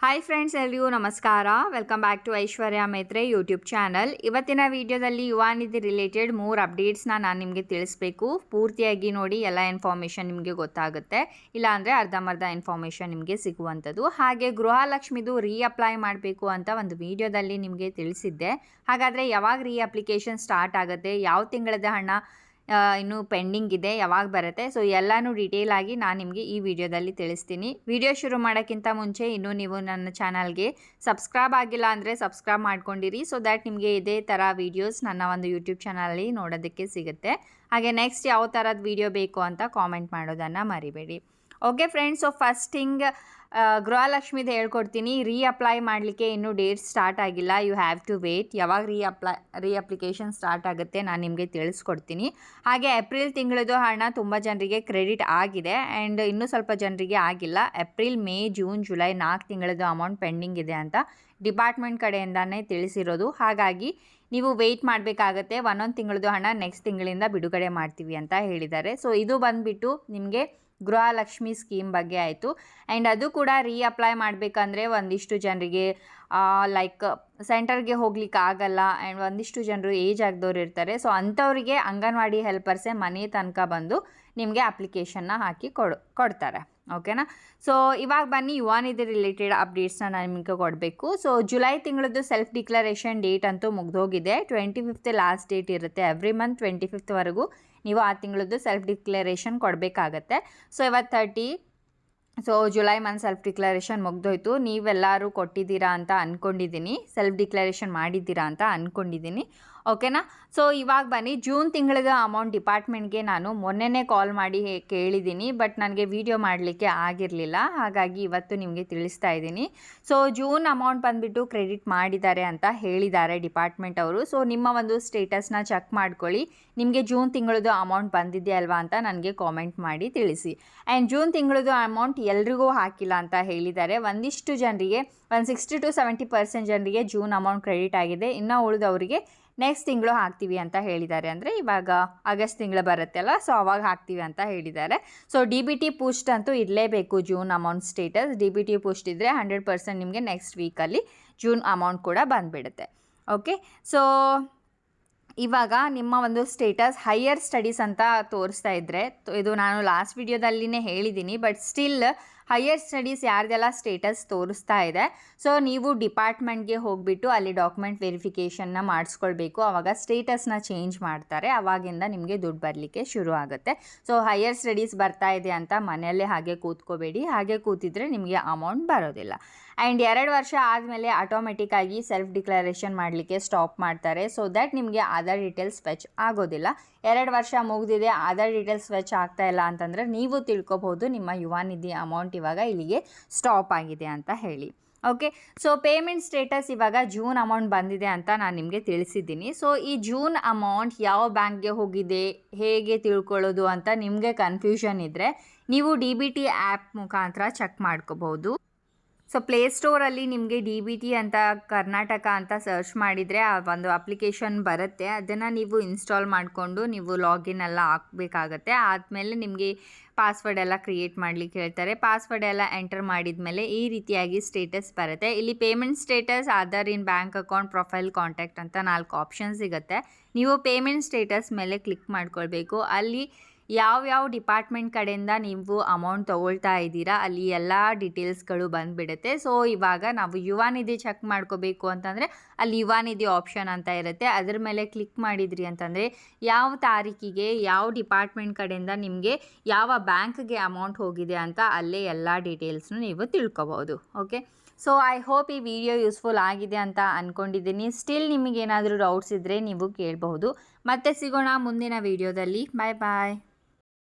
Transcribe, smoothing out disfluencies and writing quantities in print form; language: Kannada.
ಹಾಯ್ ಫ್ರೆಂಡ್ಸ್, ಎಲ್ರಿಗೂ ನಮಸ್ಕಾರ. Welcome back to Aishwarya Methre YouTube channel. ಇವತ್ತಿನ ವಿಡಿಯೋದಲ್ಲಿ ಯುವ ನಿಧಿ ರಿಲೇಟೆಡ್ 3 ಅಪ್ಡೇಟ್ಸ್ನ ನಾನು ನಿಮಗೆ ತಿಳಿಸ್ಬೇಕು. ಪೂರ್ತಿಯಾಗಿ ನೋಡಿ, ಎಲ್ಲ ಇನ್ಫಾರ್ಮೇಷನ್ ನಿಮಗೆ ಗೊತ್ತಾಗುತ್ತೆ. ಇಲ್ಲಾಂದರೆ ಅರ್ಧಂಬರ್ಧ ಇನ್ಫಾರ್ಮೇಷನ್ ನಿಮಗೆ ಸಿಗುವಂಥದ್ದು. ಹಾಗೆ ಗೃಹಲಕ್ಷ್ಮಿದು ರೀಅಪ್ಲೈ ಮಾಡಬೇಕು ಅಂತ ಒಂದು ವಿಡಿಯೋದಲ್ಲಿ ನಿಮಗೆ ತಿಳಿಸಿದ್ದೆ. ಹಾಗಾದರೆ ಯಾವಾಗ ಅಪ್ಲಿಕೇಶನ್ ಸ್ಟಾರ್ಟ್ ಆಗುತ್ತೆ, ಯಾವ ತಿಂಗಳದ ಹಣ ಇನ್ನೂ ಪೆಂಡಿಂಗ್ ಇದೆ, ಯಾವಾಗ ಬರುತ್ತೆ, ಸೊ ಎಲ್ಲನೂ ಡೀಟೇಲ್ ಆಗಿ ನಾನು ನಿಮಗೆ ಈ ವಿಡಿಯೋದಲ್ಲಿ ತಿಳಿಸ್ತೀನಿ. ವಿಡಿಯೋ ಶುರು ಮಾಡೋಕ್ಕಿಂತ ಮುಂಚೆ ಇನ್ನೂ ನೀವು ನನ್ನ ಚಾನಲ್ಗೆ ಸಬ್ಸ್ಕ್ರೈಬ್ ಆಗಿಲ್ಲ ಅಂದರೆ ಸಬ್ಸ್ಕ್ರೈಬ್ ಮಾಡ್ಕೊಂಡಿರಿ, ಸೊ ದ್ಯಾಟ್ ನಿಮಗೆ ಇದೇ ಥರ ವೀಡಿಯೋಸ್ ನನ್ನ ಒಂದು ಯೂಟ್ಯೂಬ್ ಚಾನಲಲ್ಲಿ ನೋಡೋದಕ್ಕೆ ಸಿಗುತ್ತೆ. ಹಾಗೆ ನೆಕ್ಸ್ಟ್ ಯಾವ ಥರದ ವಿಡಿಯೋ ಬೇಕು ಅಂತ ಕಾಮೆಂಟ್ ಮಾಡೋದನ್ನು ಮರಿಬೇಡಿ. Okay friends, so first thing ಗೃಹಲಕ್ಷ್ಮಿದು ಹೇಳ್ಕೊಡ್ತೀನಿ. ಅಪ್ಲೈ ಮಾಡಲಿಕ್ಕೆ ಇನ್ನೂ ಡೇಟ್ ಸ್ಟಾರ್ಟ್ ಆಗಿಲ್ಲ. You have to wait. ಯಾವಾಗ ಅಪ್ಲಿಕೇಶನ್ ಸ್ಟಾರ್ಟ್ ಆಗುತ್ತೆ ನಾನು ನಿಮಗೆ ತಿಳಿಸ್ಕೊಡ್ತೀನಿ. ಹಾಗೆ ಏಪ್ರಿಲ್ ತಿಂಗಳದು ಹಣ ತುಂಬ ಜನರಿಗೆ ಕ್ರೆಡಿಟ್ ಆಗಿದೆ ಆ್ಯಂಡ್ ಇನ್ನೂ ಸ್ವಲ್ಪ ಜನರಿಗೆ ಆಗಿಲ್ಲ. ಏಪ್ರಿಲ್, ಮೇ, ಜೂನ್, ಜುಲೈ 4 ತಿಂಗಳದು ಅಮೌಂಟ್ ಪೆಂಡಿಂಗ್ ಇದೆ ಅಂತ ಡಿಪಾರ್ಟ್ಮೆಂಟ್ ಕಡೆಯಿಂದನೇ ತಿಳಿಸಿರೋದು. ಹಾಗಾಗಿ ನೀವು ವೆಯ್ಟ್ ಮಾಡಬೇಕಾಗತ್ತೆ. ಒಂದೊಂದು ತಿಂಗಳದು ಹಣ ನೆಕ್ಸ್ಟ್ ತಿಂಗಳಿಂದ ಬಿಡುಗಡೆ ಮಾಡ್ತೀವಿ ಅಂತ ಹೇಳಿದ್ದಾರೆ. ಸೊ ಇದು ಬಂದುಬಿಟ್ಟು ನಿಮಗೆ ಗೃಹಲಕ್ಷ್ಮಿ ಸ್ಕೀಮ್ ಬಗ್ಗೆ ಆಯಿತು. ಆ್ಯಂಡ್ ಅದು ಕೂಡ ಅಪ್ಲೈ ಮಾಡಬೇಕಂದ್ರೆ ಒಂದಿಷ್ಟು ಜನರಿಗೆ ಲೈಕ್ ಸೆಂಟರ್ಗೆ ಹೋಗ್ಲಿಕ್ಕೆ ಆಗಲ್ಲ ಆ್ಯಂಡ್ ಒಂದಿಷ್ಟು ಜನರು ಏಜ್ ಆಗದವ್ರು ಇರ್ತಾರೆ. ಸೊ ಅಂಥವರಿಗೆ ಅಂಗನವಾಡಿ ಹೆಲ್ಪರ್ಸೇ ಮನೆ ತನಕ ಬಂದು ನಿಮಗೆ ಅಪ್ಲಿಕೇಶನ್ನ ಹಾಕಿ ಕೊಡ್ತಾರೆ. ಓಕೆನಾ? ಸೊ ಇವಾಗ ಬನ್ನಿ, ಯುವ ನಿಧಿ ರಿಲೇಟೆಡ್ ಅಪ್ಡೇಟ್ಸ್ನ ನಾನು ನಿಮಗೆ ಕೊಡಬೇಕು. ಸೊ ಜುಲೈ ತಿಂಗಳದ್ದು ಸೆಲ್ಫ್ ಡಿಕ್ಲರೇಷನ್ ಡೇಟ್ ಅಂತೂ ಮುಗಿದೋಗಿದೆ. 25th ಲಾಸ್ಟ್ ಡೇಟ್ ಇರುತ್ತೆ. ಎವ್ರಿ ಮಂತ್ 25th ನೀವು ಆ ತಿಂಗಳದ್ದು ಸೆಲ್ಫ್ ಡಿಕ್ಲರೇಷನ್ ಕೊಡಬೇಕಾಗತ್ತೆ. ಸೊ ಇವತ್ತು 30. So July month self declaration ಮುಗ್ದೋಯ್ತು. ನೀವೆಲ್ಲರೂ ಕೊಟ್ಟಿದ್ದೀರಾ ಅಂತ ಅಂದ್ಕೊಂಡಿದ್ದೀನಿ, ಸೆಲ್ಫ್ ಡಿಕ್ಲರೇಷನ್ ಮಾಡಿದ್ದೀರಾ ಅಂತ ಅಂದ್ಕೊಂಡಿದ್ದೀನಿ. ಓಕೆನಾ? ಸೊ ಇವಾಗ ಬನ್ನಿ, ಜೂನ್ ತಿಂಗಳದ ಅಮೌಂಟ್ ಡಿಪಾರ್ಟ್ಮೆಂಟ್ಗೆ ನಾನು ಮೊನ್ನೆನೇ ಕಾಲ್ ಮಾಡಿ ಕೇಳಿದ್ದೀನಿ, ಬಟ್ ನನಗೆ ವಿಡಿಯೋ ಮಾಡಲಿಕ್ಕೆ ಆಗಿರಲಿಲ್ಲ. ಹಾಗಾಗಿ ಇವತ್ತು ನಿಮಗೆ ತಿಳಿಸ್ತಾ ಇದ್ದೀನಿ. ಸೊ ಜೂನ್ ಅಮೌಂಟ್ ಬಂದುಬಿಟ್ಟು ಕ್ರೆಡಿಟ್ ಮಾಡಿದ್ದಾರೆ ಅಂತ ಹೇಳಿದ್ದಾರೆ ಡಿಪಾರ್ಟ್ಮೆಂಟ್ ಅವರು. ಸೊ ನಿಮ್ಮ ಒಂದು ಸ್ಟೇಟಸ್ನ ಚೆಕ್ ಮಾಡ್ಕೊಳ್ಳಿ. ನಿಮಗೆ ಜೂನ್ ತಿಂಗಳದು ಅಮೌಂಟ್ ಬಂದಿದೆ ಅಲ್ವಾ ಅಂತ ನನಗೆ ಕಾಮೆಂಟ್ ಮಾಡಿ ತಿಳಿಸಿ. ಆ್ಯಂಡ್ ಜೂನ್ ತಿಂಗಳದು ಅಮೌಂಟ್ ಎಲ್ರಿಗೂ ಹಾಕಿಲ್ಲ ಅಂತ ಹೇಳಿದ್ದಾರೆ. ಒಂದಿಷ್ಟು ಜನರಿಗೆ, 60 to 70% ಜನರಿಗೆ ಜೂನ್ ಅಮೌಂಟ್ ಕ್ರೆಡಿಟ್ ಆಗಿದೆ. ಇನ್ನು ಉಳಿದವರಿಗೆ ನೆಕ್ಸ್ಟ್ ತಿಂಗಳು ಹಾಕ್ತೀವಿ ಅಂತ ಹೇಳಿದ್ದಾರೆ. ಅಂದರೆ ಇವಾಗ ಆಗಸ್ಟ್ ತಿಂಗಳು ಬರುತ್ತಲ್ಲ, ಸೊ ಅವಾಗ ಹಾಕ್ತೀವಿ ಅಂತ ಹೇಳಿದ್ದಾರೆ. ಸೊ DBT ಪೋಸ್ಟ್ ಅಂತೂ ಇರಲೇಬೇಕು. June amount status DBT post ಇದ್ದರೆ 100% ನಿಮಗೆ ನೆಕ್ಸ್ಟ್ ವೀಕಲ್ಲಿ ಜೂನ್ ಅಮೌಂಟ್ ಕೂಡ ಬಂದುಬಿಡುತ್ತೆ. ಓಕೆ, ಸೊ ಇವಾಗ ನಿಮ್ಮ ಒಂದು ಸ್ಟೇಟಸ್ ಹೈಯರ್ ಸ್ಟಡೀಸ್ ಅಂತ ತೋರಿಸ್ತಾ ಇದ್ದರೆ, ಇದು ನಾನು ಲಾಸ್ಟ್ ವಿಡಿಯೋದಲ್ಲಿನೇ ಹೇಳಿದ್ದೀನಿ, ಬಟ್ ಸ್ಟಿಲ್ ಹೈಯರ್ ಸ್ಟಡೀಸ್ ಯಾರ್ದೆಲ್ಲ ಸ್ಟೇಟಸ್ ತೋರಿಸ್ತಾ ಇದೆ. ಸೊ ನೀವು ಡಿಪಾರ್ಟ್ಮೆಂಟ್ಗೆ ಹೋಗಿಬಿಟ್ಟು ಅಲ್ಲಿ ಡಾಕ್ಯುಮೆಂಟ್ ವೆರಿಫಿಕೇಷನ್ನ ಮಾಡಿಸ್ಕೊಳ್ಬೇಕು. ಆವಾಗ ಸ್ಟೇಟಸ್ನ ಚೇಂಜ್ ಮಾಡ್ತಾರೆ. ಆವಾಗಿಂದ ನಿಮಗೆ ದುಡ್ಡು ಬರಲಿಕ್ಕೆ ಶುರು ಆಗುತ್ತೆ. ಸೊ ಹೈಯರ್ ಸ್ಟಡೀಸ್ ಬರ್ತಾ ಇದೆ ಅಂತ ಮನೆಯಲ್ಲೇ ಹಾಗೆ ಕೂತ್ಕೋಬೇಡಿ. ಹಾಗೆ ಕೂತಿದ್ರೆ ನಿಮಗೆ ಅಮೌಂಟ್ ಬರೋದಿಲ್ಲ. ಆ್ಯಂಡ್ 2 ವರ್ಷ ಆದಮೇಲೆ ಆಟೋಮೆಟಿಕ್ಕಾಗಿ ಸೆಲ್ಫ್ ಡಿಕ್ಲರೇಷನ್ ಮಾಡಲಿಕ್ಕೆ ಸ್ಟಾಪ್ ಮಾಡ್ತಾರೆ. ಸೊ ದ್ಯಾಟ್ ನಿಮಗೆ ಆಧಾರ್ ಡೀಟೇಲ್ಸ್ ಫೆಚ್ ಆಗೋದಿಲ್ಲ. 2 ವರ್ಷ ಮುಗಿದಿದೆ, ಆಧಾರ್ ಡೀಟೇಲ್ಸ್ ಫೆಚ್ ಆಗ್ತಾ ಇಲ್ಲ ಅಂತಂದರೆ ನೀವು ತಿಳ್ಕೊಬೋದು ನಿಮ್ಮ ಯುವ ನಿಧಿ ಅಮೌಂಟ್ ಇವಾಗ ಇಲ್ಲಿಗೆ ಸ್ಟಾಪ್ ಆಗಿದೆ ಅಂತ ಹೇಳಿ. ಓಕೆ, ಸೊ ಪೇಮೆಂಟ್ ಸ್ಟೇಟಸ್ ಇವಾಗ ಜೂನ್ ಅಮೌಂಟ್ ಬಂದಿದೆ ಅಂತ ನಾನು ನಿಮಗೆ ತಿಳಿಸಿದ್ದೀನಿ. ಸೊ ಈ ಜೂನ್ ಅಮೌಂಟ್ ಯಾವ ಬ್ಯಾಂಕ್ಗೆ ಹೋಗಿದೆ, ಹೇಗೆ ತಿಳ್ಕೊಳ್ಳೋದು ಅಂತ ನಿಮಗೆ ಕನ್ಫ್ಯೂಷನ್ ಇದ್ದರೆ ನೀವು DBT ಆ್ಯಪ್ ಮುಖಾಂತರ ಚೆಕ್ ಮಾಡ್ಕೋಬಹುದು. ಸೊ ಪ್ಲೇಸ್ಟೋರಲ್ಲಿ ನಿಮಗೆ DBT ಅಂತ ಕರ್ನಾಟಕ ಅಂತ ಸರ್ಚ್ ಮಾಡಿದರೆ ಆ ಒಂದು ಅಪ್ಲಿಕೇಶನ್ ಬರುತ್ತೆ. ಅದನ್ನು ನೀವು ಇನ್ಸ್ಟಾಲ್ ಮಾಡಿಕೊಂಡು ನೀವು ಲಾಗಿನ್ ಎಲ್ಲ ಹಾಕಬೇಕಾಗತ್ತೆ. ಆದಮೇಲೆ ನಿಮಗೆ ಪಾಸ್ವರ್ಡ್ ಎಲ್ಲ ಕ್ರಿಯೇಟ್ ಮಾಡಲಿಕ್ಕೆ ಹೇಳ್ತಾರೆ. ಪಾಸ್ವರ್ಡ್ ಎಲ್ಲ ಎಂಟರ್ ಮಾಡಿದ ಮೇಲೆ ಈ ರೀತಿಯಾಗಿ ಸ್ಟೇಟಸ್ ಬರುತ್ತೆ. ಇಲ್ಲಿ ಪೇಮೆಂಟ್ ಸ್ಟೇಟಸ್, ಆಧಾರ್ ಇನ್ ಬ್ಯಾಂಕ್ ಅಕೌಂಟ್, ಪ್ರೊಫೈಲ್, ಕಾಂಟ್ಯಾಕ್ಟ್ ಅಂತ 4 ಆಪ್ಷನ್ ಸಿಗುತ್ತೆ. ನೀವು ಪೇಮೆಂಟ್ ಸ್ಟೇಟಸ್ ಮೇಲೆ ಕ್ಲಿಕ್ ಮಾಡ್ಕೊಳ್ಬೇಕು. ಅಲ್ಲಿ ಯಾವ ಡಿಪಾರ್ಟ್ಮೆಂಟ್ ಕಡೆಯಿಂದ ನೀವು ಅಮೌಂಟ್ ತೊಗೊಳ್ತಾ ಇದ್ದೀರಾ ಅಲ್ಲಿ ಎಲ್ಲ ಡೀಟೇಲ್ಸ್ಗಳು ಬಂದುಬಿಡುತ್ತೆ. ಸೊ ಇವಾಗ ನಾವು ಯುವ ನಿಧಿ ಚೆಕ್ ಮಾಡ್ಕೋಬೇಕು ಅಂತಂದರೆ ಅಲ್ಲಿ ಯುವ ನಿಧಿ ಆಪ್ಷನ್ ಅಂತ ಇರುತ್ತೆ. ಅದ್ರ ಮೇಲೆ ಕ್ಲಿಕ್ ಮಾಡಿದ್ರಿ ಅಂತಂದರೆ ಯಾವ ತಾರೀಕಿಗೆ ಯಾವ ಡಿಪಾರ್ಟ್ಮೆಂಟ್ ಕಡೆಯಿಂದ ನಿಮಗೆ ಯಾವ ಬ್ಯಾಂಕ್ಗೆ ಅಮೌಂಟ್ ಹೋಗಿದೆ ಅಂತ ಅಲ್ಲೇ ಎಲ್ಲ ಡೀಟೇಲ್ಸ್ನು ನೀವು ತಿಳ್ಕೊಬೋದು. ಓಕೆ, ಸೊ ಐ ಹೋಪ್ ಈ ವಿಡಿಯೋ ಯೂಸ್ಫುಲ್ ಆಗಿದೆ ಅಂತ ಅಂದ್ಕೊಂಡಿದ್ದೀನಿ. ಸ್ಟಿಲ್ ನಿಮಗೇನಾದರೂ ಡೌಟ್ಸ್ ಇದ್ದರೆ ನೀವು ಕೇಳಬಹುದು. ಮತ್ತೆ ಸಿಗೋಣ ಮುಂದಿನ ವಿಡಿಯೋದಲ್ಲಿ. ಬಾಯ್ ಬಾಯ್.